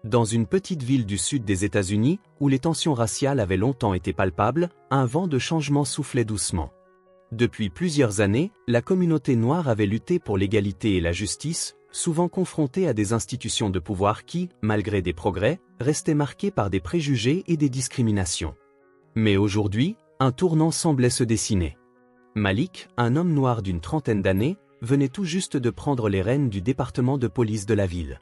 Dans une petite ville du sud des États-Unis, où les tensions raciales avaient longtemps été palpables, un vent de changement soufflait doucement. Depuis plusieurs années, la communauté noire avait lutté pour l'égalité et la justice, souvent confrontée à des institutions de pouvoir qui, malgré des progrès, restaient marquées par des préjugés et des discriminations. Mais aujourd'hui, un tournant semblait se dessiner. Malik, un homme noir d'une trentaine d'années, venait tout juste de prendre les rênes du département de police de la ville.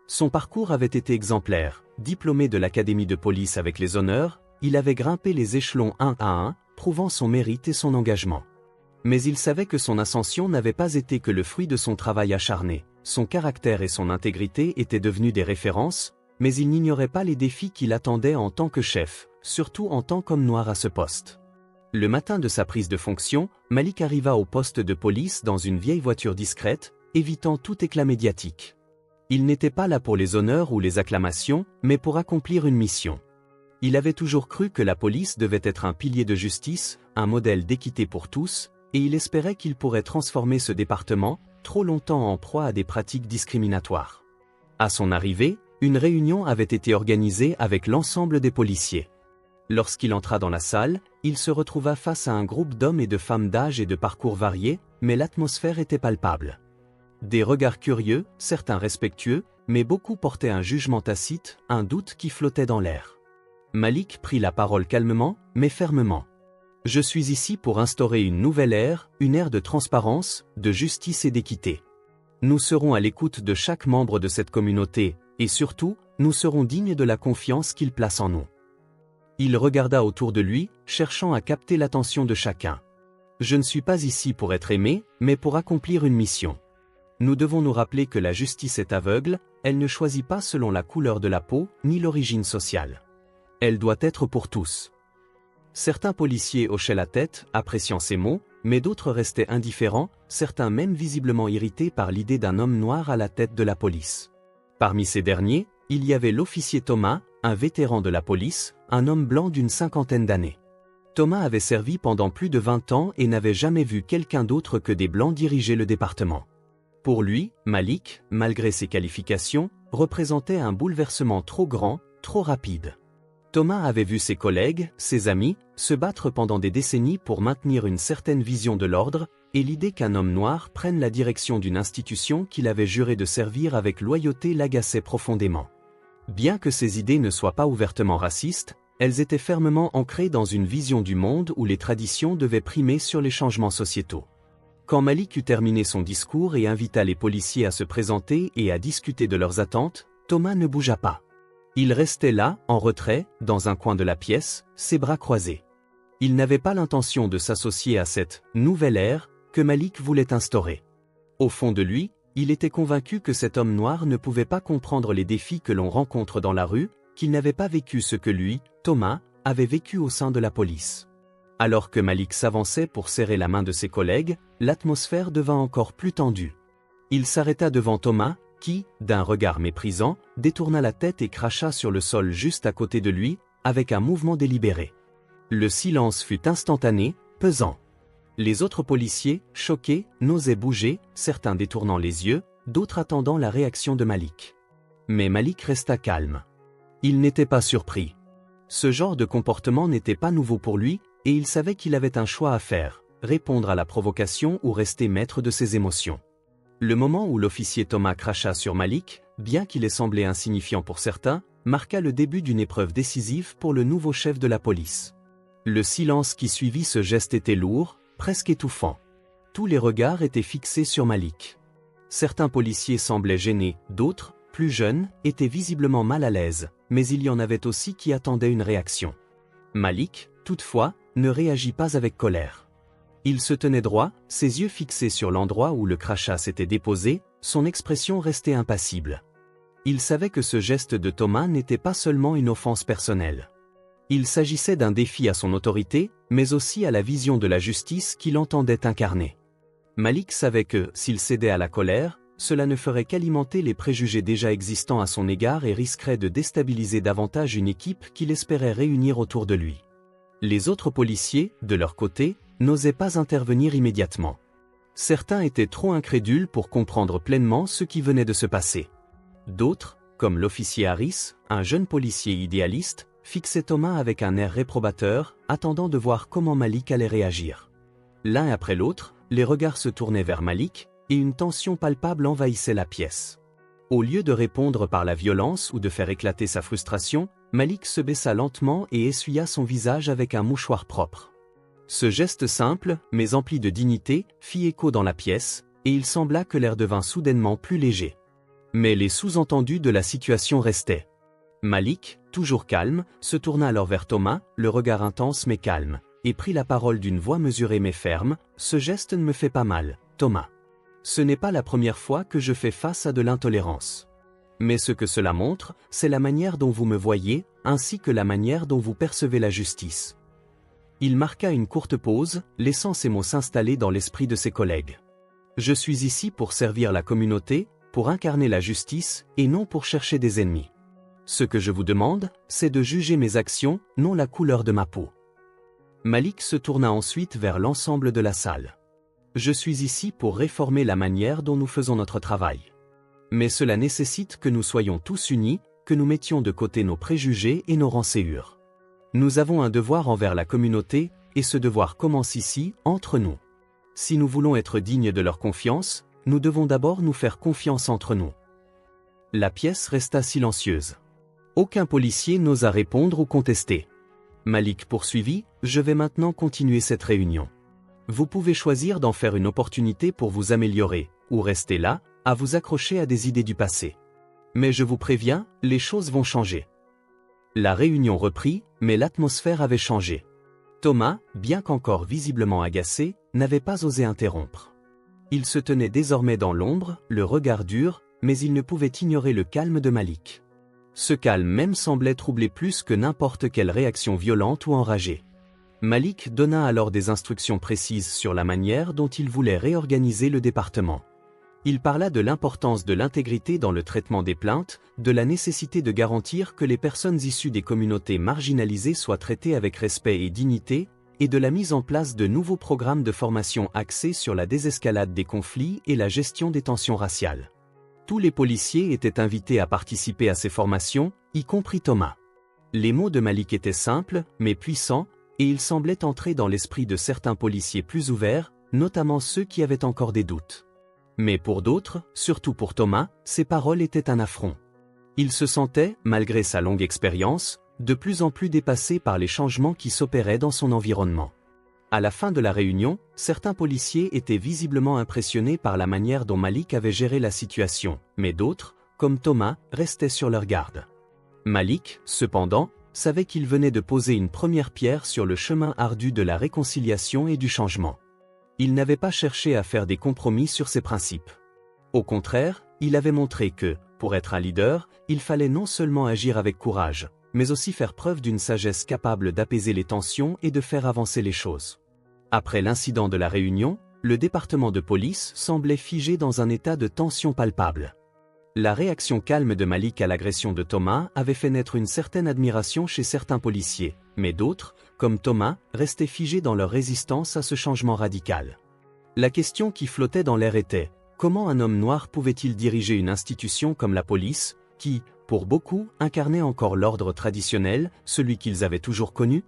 Son parcours avait été exemplaire. Diplômé de l'académie de police avec les honneurs, il avait grimpé les échelons un à un, prouvant son mérite et son engagement. Mais il savait que son ascension n'avait pas été que le fruit de son travail acharné. Son caractère et son intégrité étaient devenus des références, mais il n'ignorait pas les défis qui l'attendaient en tant que chef, surtout en tant qu'homme noir à ce poste. Le matin de sa prise de fonction, Malik arriva au poste de police dans une vieille voiture discrète, évitant tout éclat médiatique. Il n'était pas là pour les honneurs ou les acclamations, mais pour accomplir une mission. Il avait toujours cru que la police devait être un pilier de justice, un modèle d'équité pour tous, et il espérait qu'il pourrait transformer ce département, trop longtemps en proie à des pratiques discriminatoires. À son arrivée, une réunion avait été organisée avec l'ensemble des policiers. Lorsqu'il entra dans la salle, il se retrouva face à un groupe d'hommes et de femmes d'âge et de parcours variés, mais l'atmosphère était palpable. Des regards curieux, certains respectueux, mais beaucoup portaient un jugement tacite, un doute qui flottait dans l'air. Malik prit la parole calmement, mais fermement. « Je suis ici pour instaurer une nouvelle ère, une ère de transparence, de justice et d'équité. Nous serons à l'écoute de chaque membre de cette communauté, et surtout, nous serons dignes de la confiance qu'il place en nous. » Il regarda autour de lui, cherchant à capter l'attention de chacun. « Je ne suis pas ici pour être aimé, mais pour accomplir une mission. Nous devons nous rappeler que la justice est aveugle, elle ne choisit pas selon la couleur de la peau, ni l'origine sociale. Elle doit être pour tous. » Certains policiers hochaient la tête, appréciant ces mots, mais d'autres restaient indifférents, certains même visiblement irrités par l'idée d'un homme noir à la tête de la police. Parmi ces derniers, il y avait l'officier Thomas, un vétéran de la police, un homme blanc d'une cinquantaine d'années. Thomas avait servi pendant plus de 20 ans et n'avait jamais vu quelqu'un d'autre que des blancs diriger le département. Pour lui, Malik, malgré ses qualifications, représentait un bouleversement trop grand, trop rapide. Thomas avait vu ses collègues, ses amis, se battre pendant des décennies pour maintenir une certaine vision de l'ordre, et l'idée qu'un homme noir prenne la direction d'une institution qu'il avait juré de servir avec loyauté l'agaçait profondément. Bien que ces idées ne soient pas ouvertement racistes, elles étaient fermement ancrées dans une vision du monde où les traditions devaient primer sur les changements sociétaux. Quand Malik eut terminé son discours et invita les policiers à se présenter et à discuter de leurs attentes, Thomas ne bougea pas. Il restait là, en retrait, dans un coin de la pièce, ses bras croisés. Il n'avait pas l'intention de s'associer à cette « nouvelle ère » que Malik voulait instaurer. Au fond de lui, il était convaincu que cet homme noir ne pouvait pas comprendre les défis que l'on rencontre dans la rue, qu'il n'avait pas vécu ce que lui, Thomas, avait vécu au sein de la police. Alors que Malik s'avançait pour serrer la main de ses collègues, l'atmosphère devint encore plus tendue. Il s'arrêta devant Thomas, qui, d'un regard méprisant, détourna la tête et cracha sur le sol juste à côté de lui, avec un mouvement délibéré. Le silence fut instantané, pesant. Les autres policiers, choqués, n'osaient bouger, certains détournant les yeux, d'autres attendant la réaction de Malik. Mais Malik resta calme. Il n'était pas surpris. Ce genre de comportement n'était pas nouveau pour lui, et il savait qu'il avait un choix à faire, répondre à la provocation ou rester maître de ses émotions. Le moment où l'officier Thomas cracha sur Malik, bien qu'il ait semblé insignifiant pour certains, marqua le début d'une épreuve décisive pour le nouveau chef de la police. Le silence qui suivit ce geste était lourd, presque étouffant. Tous les regards étaient fixés sur Malik. Certains policiers semblaient gênés, d'autres, plus jeunes, étaient visiblement mal à l'aise, mais il y en avait aussi qui attendaient une réaction. Malik, toutefois, ne réagit pas avec colère. Il se tenait droit, ses yeux fixés sur l'endroit où le crachat s'était déposé, son expression restait impassible. Il savait que ce geste de Thomas n'était pas seulement une offense personnelle. Il s'agissait d'un défi à son autorité, mais aussi à la vision de la justice qu'il entendait incarner. Malik savait que, s'il cédait à la colère, cela ne ferait qu'alimenter les préjugés déjà existants à son égard et risquerait de déstabiliser davantage une équipe qu'il espérait réunir autour de lui. Les autres policiers, de leur côté, n'osaient pas intervenir immédiatement. Certains étaient trop incrédules pour comprendre pleinement ce qui venait de se passer. D'autres, comme l'officier Harris, un jeune policier idéaliste, fixait Thomas avec un air réprobateur, attendant de voir comment Malik allait réagir. L'un après l'autre, les regards se tournaient vers Malik, et une tension palpable envahissait la pièce. Au lieu de répondre par la violence ou de faire éclater sa frustration, Malik se baissa lentement et essuya son visage avec un mouchoir propre. Ce geste simple, mais empli de dignité, fit écho dans la pièce, et il sembla que l'air devint soudainement plus léger. Mais les sous-entendus de la situation restaient. Malik, toujours calme, se tourna alors vers Thomas, le regard intense mais calme, et prit la parole d'une voix mesurée mais ferme. « Ce geste ne me fait pas mal, Thomas. Ce n'est pas la première fois que je fais face à de l'intolérance. Mais ce que cela montre, c'est la manière dont vous me voyez, ainsi que la manière dont vous percevez la justice. » Il marqua une courte pause, laissant ces mots s'installer dans l'esprit de ses collègues. « Je suis ici pour servir la communauté, pour incarner la justice, et non pour chercher des ennemis. Ce que je vous demande, c'est de juger mes actions, non la couleur de ma peau. » Malik se tourna ensuite vers l'ensemble de la salle. « Je suis ici pour réformer la manière dont nous faisons notre travail. Mais cela nécessite que nous soyons tous unis, que nous mettions de côté nos préjugés et nos rançéures. Nous avons un devoir envers la communauté, et ce devoir commence ici, entre nous. Si nous voulons être dignes de leur confiance, nous devons d'abord nous faire confiance entre nous. » La pièce resta silencieuse. Aucun policier n'osa répondre ou contester. Malik poursuivit, « Je vais maintenant continuer cette réunion. Vous pouvez choisir d'en faire une opportunité pour vous améliorer, ou rester là, à vous accrocher à des idées du passé. Mais je vous préviens, les choses vont changer. » La réunion reprit, mais l'atmosphère avait changé. Thomas, bien qu'encore visiblement agacé, n'avait pas osé interrompre. Il se tenait désormais dans l'ombre, le regard dur, mais il ne pouvait ignorer le calme de Malik. Ce calme même semblait troubler plus que n'importe quelle réaction violente ou enragée. Malik donna alors des instructions précises sur la manière dont il voulait réorganiser le département. Il parla de l'importance de l'intégrité dans le traitement des plaintes, de la nécessité de garantir que les personnes issues des communautés marginalisées soient traitées avec respect et dignité, et de la mise en place de nouveaux programmes de formation axés sur la désescalade des conflits et la gestion des tensions raciales. Tous les policiers étaient invités à participer à ces formations, y compris Thomas. Les mots de Malik étaient simples, mais puissants, et ils semblaient entrer dans l'esprit de certains policiers plus ouverts, notamment ceux qui avaient encore des doutes. Mais pour d'autres, surtout pour Thomas, ces paroles étaient un affront. Il se sentait, malgré sa longue expérience, de plus en plus dépassé par les changements qui s'opéraient dans son environnement. À la fin de la réunion, certains policiers étaient visiblement impressionnés par la manière dont Malik avait géré la situation, mais d'autres, comme Thomas, restaient sur leur garde. Malik, cependant, savait qu'il venait de poser une première pierre sur le chemin ardu de la réconciliation et du changement. Il n'avait pas cherché à faire des compromis sur ses principes. Au contraire, il avait montré que, pour être un leader, il fallait non seulement agir avec courage, mais aussi faire preuve d'une sagesse capable d'apaiser les tensions et de faire avancer les choses. Après l'incident de la réunion, le département de police semblait figé dans un état de tension palpable. La réaction calme de Malik à l'agression de Thomas avait fait naître une certaine admiration chez certains policiers, mais d'autres, comme Thomas, restaient figés dans leur résistance à ce changement radical. La question qui flottait dans l'air était, comment un homme noir pouvait-il diriger une institution comme la police, qui, pour beaucoup, incarnait encore l'ordre traditionnel, celui qu'ils avaient toujours connu?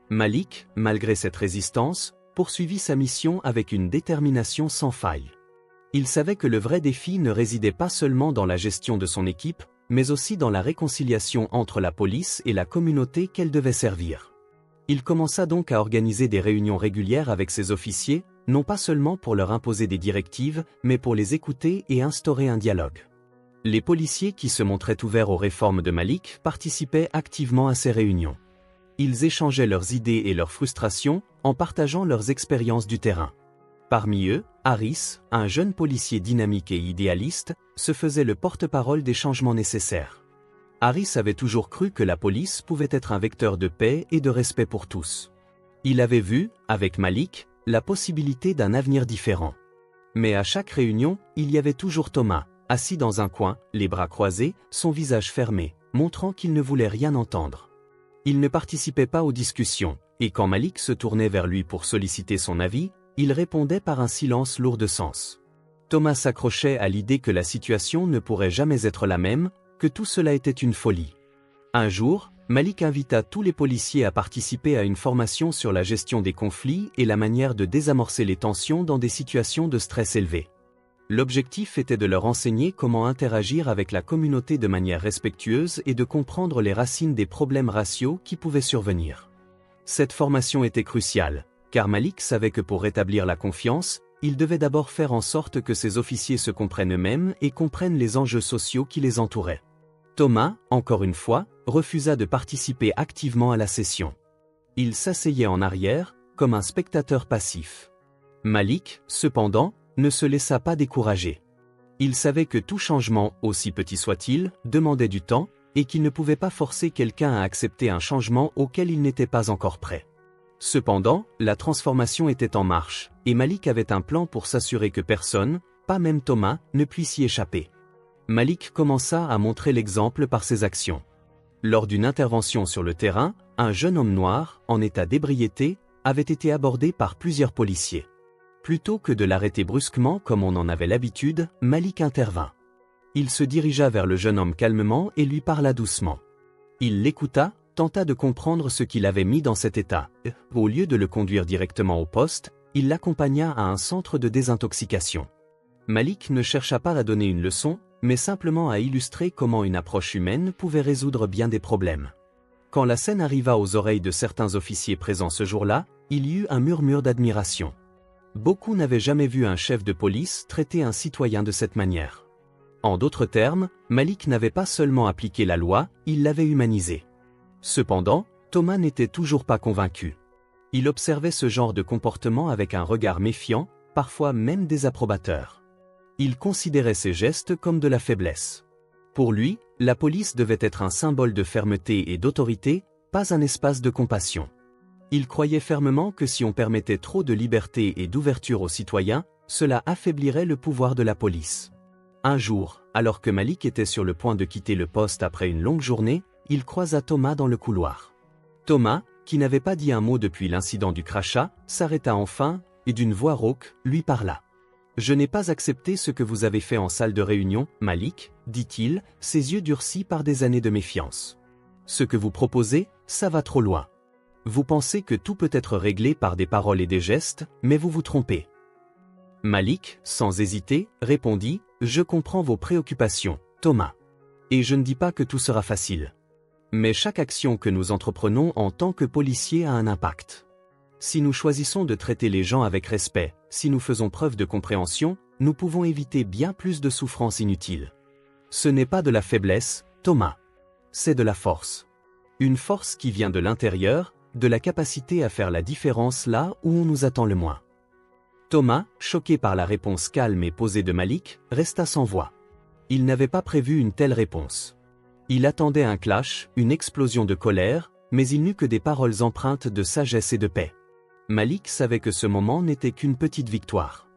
Malik, malgré cette résistance, poursuivit sa mission avec une détermination sans faille. Il savait que le vrai défi ne résidait pas seulement dans la gestion de son équipe, mais aussi dans la réconciliation entre la police et la communauté qu'elle devait servir. Il commença donc à organiser des réunions régulières avec ses officiers, non pas seulement pour leur imposer des directives, mais pour les écouter et instaurer un dialogue. Les policiers qui se montraient ouverts aux réformes de Malik participaient activement à ces réunions. Ils échangeaient leurs idées et leurs frustrations, en partageant leurs expériences du terrain. Parmi eux, Harris, un jeune policier dynamique et idéaliste, se faisait le porte-parole des changements nécessaires. Harris avait toujours cru que la police pouvait être un vecteur de paix et de respect pour tous. Il avait vu, avec Malik, la possibilité d'un avenir différent. Mais à chaque réunion, il y avait toujours Thomas, assis dans un coin, les bras croisés, son visage fermé, montrant qu'il ne voulait rien entendre. Il ne participait pas aux discussions, et quand Malik se tournait vers lui pour solliciter son avis, il répondait par un silence lourd de sens. Thomas s'accrochait à l'idée que la situation ne pourrait jamais être la même, que tout cela était une folie. Un jour, Malik invita tous les policiers à participer à une formation sur la gestion des conflits et la manière de désamorcer les tensions dans des situations de stress élevé. L'objectif était de leur enseigner comment interagir avec la communauté de manière respectueuse et de comprendre les racines des problèmes raciaux qui pouvaient survenir. Cette formation était cruciale, car Malik savait que pour rétablir la confiance, il devait d'abord faire en sorte que ses officiers se comprennent eux-mêmes et comprennent les enjeux sociaux qui les entouraient. Thomas, encore une fois, refusa de participer activement à la session. Il s'asseyait en arrière, comme un spectateur passif. Malik, cependant, ne se laissa pas décourager. Il savait que tout changement, aussi petit soit-il, demandait du temps, et qu'il ne pouvait pas forcer quelqu'un à accepter un changement auquel il n'était pas encore prêt. Cependant, la transformation était en marche, et Malik avait un plan pour s'assurer que personne, pas même Thomas, ne puisse y échapper. Malik commença à montrer l'exemple par ses actions. Lors d'une intervention sur le terrain, un jeune homme noir, en état d'ébriété, avait été abordé par plusieurs policiers. Plutôt que de l'arrêter brusquement comme on en avait l'habitude, Malik intervint. Il se dirigea vers le jeune homme calmement et lui parla doucement. Il l'écouta, tenta de comprendre ce qui l'avait mis dans cet état. Au lieu de le conduire directement au poste, il l'accompagna à un centre de désintoxication. Malik ne chercha pas à donner une leçon, mais simplement à illustrer comment une approche humaine pouvait résoudre bien des problèmes. Quand la scène arriva aux oreilles de certains officiers présents ce jour-là, il y eut un murmure d'admiration. Beaucoup n'avaient jamais vu un chef de police traiter un citoyen de cette manière. En d'autres termes, Malik n'avait pas seulement appliqué la loi, il l'avait humanisée. Cependant, Thomas n'était toujours pas convaincu. Il observait ce genre de comportement avec un regard méfiant, parfois même désapprobateur. Il considérait ces gestes comme de la faiblesse. Pour lui, la police devait être un symbole de fermeté et d'autorité, pas un espace de compassion. Il croyait fermement que si on permettait trop de liberté et d'ouverture aux citoyens, cela affaiblirait le pouvoir de la police. Un jour, alors que Malik était sur le point de quitter le poste après une longue journée, il croisa Thomas dans le couloir. Thomas, qui n'avait pas dit un mot depuis l'incident du crachat, s'arrêta enfin, et d'une voix rauque, lui parla. « Je n'ai pas accepté ce que vous avez fait en salle de réunion, Malik, dit-il, ses yeux durcis par des années de méfiance. Ce que vous proposez, ça va trop loin. Vous pensez que tout peut être réglé par des paroles et des gestes, mais vous vous trompez. » Malik, sans hésiter, répondit « Je comprends vos préoccupations, Thomas. Et je ne dis pas que tout sera facile. Mais chaque action que nous entreprenons en tant que policiers a un impact. Si nous choisissons de traiter les gens avec respect, si nous faisons preuve de compréhension, nous pouvons éviter bien plus de souffrances inutiles. Ce n'est pas de la faiblesse, Thomas. C'est de la force. Une force qui vient de l'intérieur, de la capacité à faire la différence là où on nous attend le moins. » Thomas, choqué par la réponse calme et posée de Malik, resta sans voix. Il n'avait pas prévu une telle réponse. Il attendait un clash, une explosion de colère, mais il n'eut que des paroles empreintes de sagesse et de paix. Malik savait que ce moment n'était qu'une petite victoire.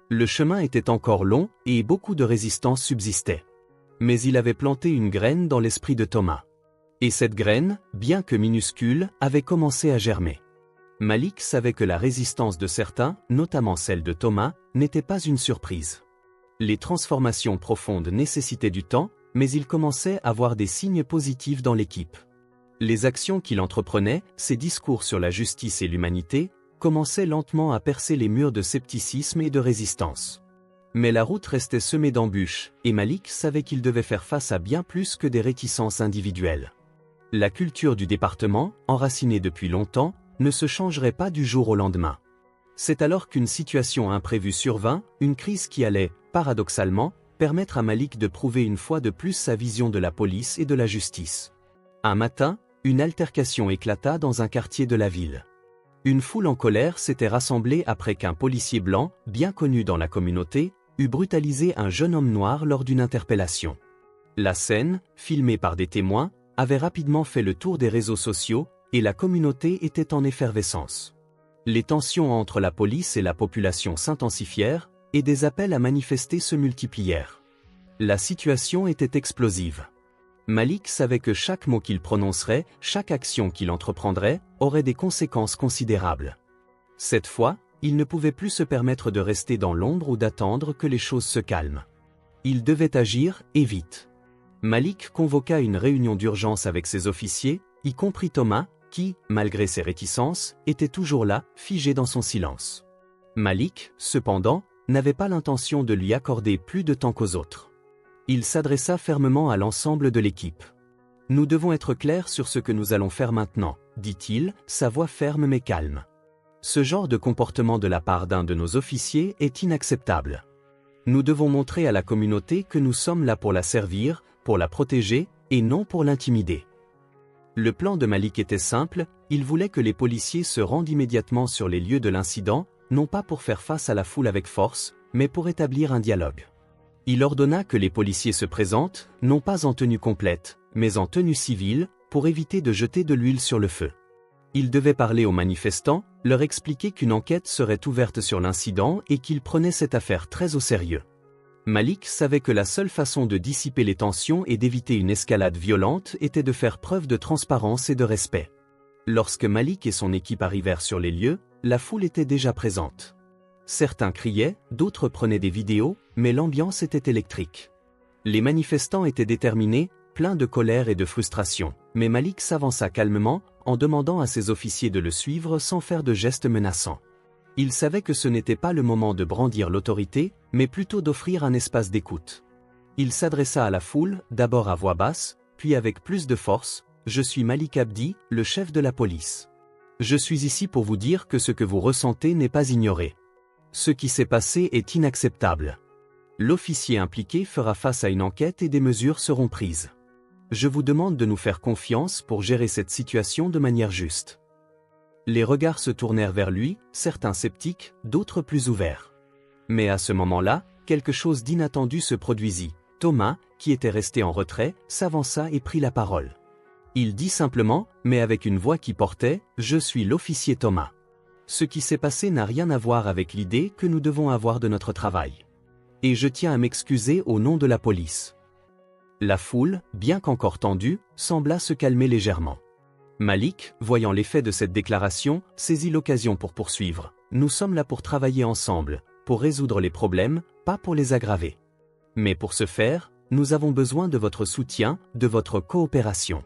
Le chemin était encore long et beaucoup de résistance subsistait. Mais il avait planté une graine dans l'esprit de Thomas. Et cette graine, bien que minuscule, avait commencé à germer. Malik savait que la résistance de certains, notamment celle de Thomas, n'était pas une surprise. Les transformations profondes nécessitaient du temps, mais il commençait à voir des signes positifs dans l'équipe. Les actions qu'il entreprenait, ses discours sur la justice et l'humanité, commençaient lentement à percer les murs de scepticisme et de résistance. Mais la route restait semée d'embûches, et Malik savait qu'il devait faire face à bien plus que des réticences individuelles. La culture du département, enracinée depuis longtemps, ne se changerait pas du jour au lendemain. C'est alors qu'une situation imprévue survint, une crise qui allait, paradoxalement, permettre à Malik de prouver une fois de plus sa vision de la police et de la justice. Un matin, une altercation éclata dans un quartier de la ville. Une foule en colère s'était rassemblée après qu'un policier blanc, bien connu dans la communauté, eut brutalisé un jeune homme noir lors d'une interpellation. La scène, filmée par des témoins, avait rapidement fait le tour des réseaux sociaux, et la communauté était en effervescence. Les tensions entre la police et la population s'intensifièrent, et des appels à manifester se multiplièrent. La situation était explosive. Malik savait que chaque mot qu'il prononcerait, chaque action qu'il entreprendrait, aurait des conséquences considérables. Cette fois, il ne pouvait plus se permettre de rester dans l'ombre ou d'attendre que les choses se calment. Il devait agir, et vite. Malik convoqua une réunion d'urgence avec ses officiers, y compris Thomas, qui, malgré ses réticences, était toujours là, figé dans son silence. Malik, cependant, n'avait pas l'intention de lui accorder plus de temps qu'aux autres. Il s'adressa fermement à l'ensemble de l'équipe. « Nous devons être clairs sur ce que nous allons faire maintenant », dit-il, sa voix ferme mais calme. Ce genre de comportement de la part d'un de nos officiers est inacceptable. Nous devons montrer à la communauté que nous sommes là pour la servir, pour la protéger, et non pour l'intimider. Le plan de Malik était simple, il voulait que les policiers se rendent immédiatement sur les lieux de l'incident, non pas pour faire face à la foule avec force, mais pour établir un dialogue. Il ordonna que les policiers se présentent, non pas en tenue complète, mais en tenue civile, pour éviter de jeter de l'huile sur le feu. Il devait parler aux manifestants, leur expliquer qu'une enquête serait ouverte sur l'incident et qu'il prenait cette affaire très au sérieux. Malik savait que la seule façon de dissiper les tensions et d'éviter une escalade violente était de faire preuve de transparence et de respect. Lorsque Malik et son équipe arrivèrent sur les lieux, la foule était déjà présente. Certains criaient, d'autres prenaient des vidéos, mais l'ambiance était électrique. Les manifestants étaient déterminés, pleins de colère et de frustration, mais Malik s'avança calmement, en demandant à ses officiers de le suivre sans faire de gestes menaçants. Il savait que ce n'était pas le moment de brandir l'autorité, mais plutôt d'offrir un espace d'écoute. Il s'adressa à la foule, d'abord à voix basse, puis avec plus de force, « Je suis Malik Abdi, le chef de la police. Je suis ici pour vous dire que ce que vous ressentez n'est pas ignoré. Ce qui s'est passé est inacceptable. L'officier impliqué fera face à une enquête et des mesures seront prises. Je vous demande de nous faire confiance pour gérer cette situation de manière juste. » Les regards se tournèrent vers lui, certains sceptiques, d'autres plus ouverts. Mais à ce moment-là, quelque chose d'inattendu se produisit. Thomas, qui était resté en retrait, s'avança et prit la parole. Il dit simplement, mais avec une voix qui portait « Je suis l'officier Thomas. Ce qui s'est passé n'a rien à voir avec l'idée que nous devons avoir de notre travail. Et je tiens à m'excuser au nom de la police. » La foule, bien qu'encore tendue, sembla se calmer légèrement. Malik, voyant l'effet de cette déclaration, saisit l'occasion pour poursuivre. « Nous sommes là pour travailler ensemble, pour résoudre les problèmes, pas pour les aggraver. Mais pour ce faire, nous avons besoin de votre soutien, de votre coopération. »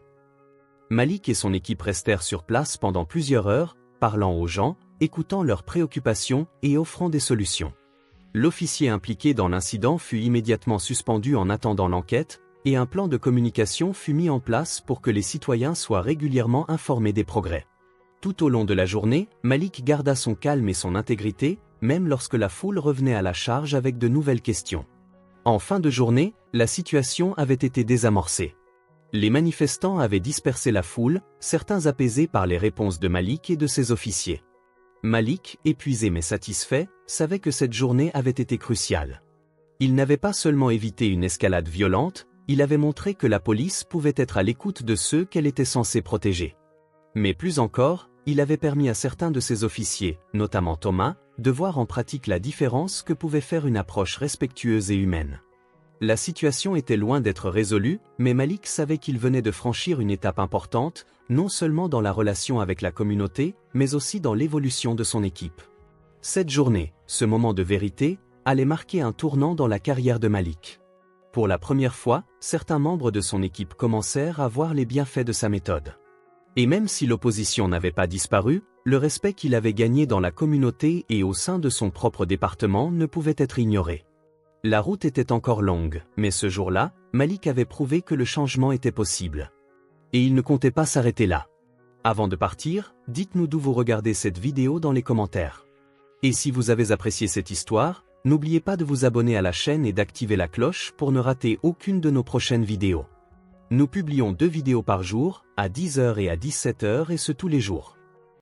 Malik et son équipe restèrent sur place pendant plusieurs heures, parlant aux gens, écoutant leurs préoccupations et offrant des solutions. L'officier impliqué dans l'incident fut immédiatement suspendu en attendant l'enquête, et un plan de communication fut mis en place pour que les citoyens soient régulièrement informés des progrès. Tout au long de la journée, Malik garda son calme et son intégrité, même lorsque la foule revenait à la charge avec de nouvelles questions. En fin de journée, la situation avait été désamorcée. Les manifestants avaient dispersé la foule, certains apaisés par les réponses de Malik et de ses officiers. Malik, épuisé mais satisfait, savait que cette journée avait été cruciale. Il n'avait pas seulement évité une escalade violente, il avait montré que la police pouvait être à l'écoute de ceux qu'elle était censée protéger. Mais plus encore, il avait permis à certains de ses officiers, notamment Thomas, de voir en pratique la différence que pouvait faire une approche respectueuse et humaine. La situation était loin d'être résolue, mais Malik savait qu'il venait de franchir une étape importante, non seulement dans la relation avec la communauté, mais aussi dans l'évolution de son équipe. Cette journée, ce moment de vérité, allait marquer un tournant dans la carrière de Malik. Pour la première fois, certains membres de son équipe commencèrent à voir les bienfaits de sa méthode. Et même si l'opposition n'avait pas disparu, le respect qu'il avait gagné dans la communauté et au sein de son propre département ne pouvait être ignoré. La route était encore longue, mais ce jour-là, Malik avait prouvé que le changement était possible. Et il ne comptait pas s'arrêter là. Avant de partir, dites-nous d'où vous regardez cette vidéo dans les commentaires. Et si vous avez apprécié cette histoire, n'oubliez pas de vous abonner à la chaîne et d'activer la cloche pour ne rater aucune de nos prochaines vidéos. Nous publions 2 vidéos par jour, à 10h et à 17h et ce tous les jours.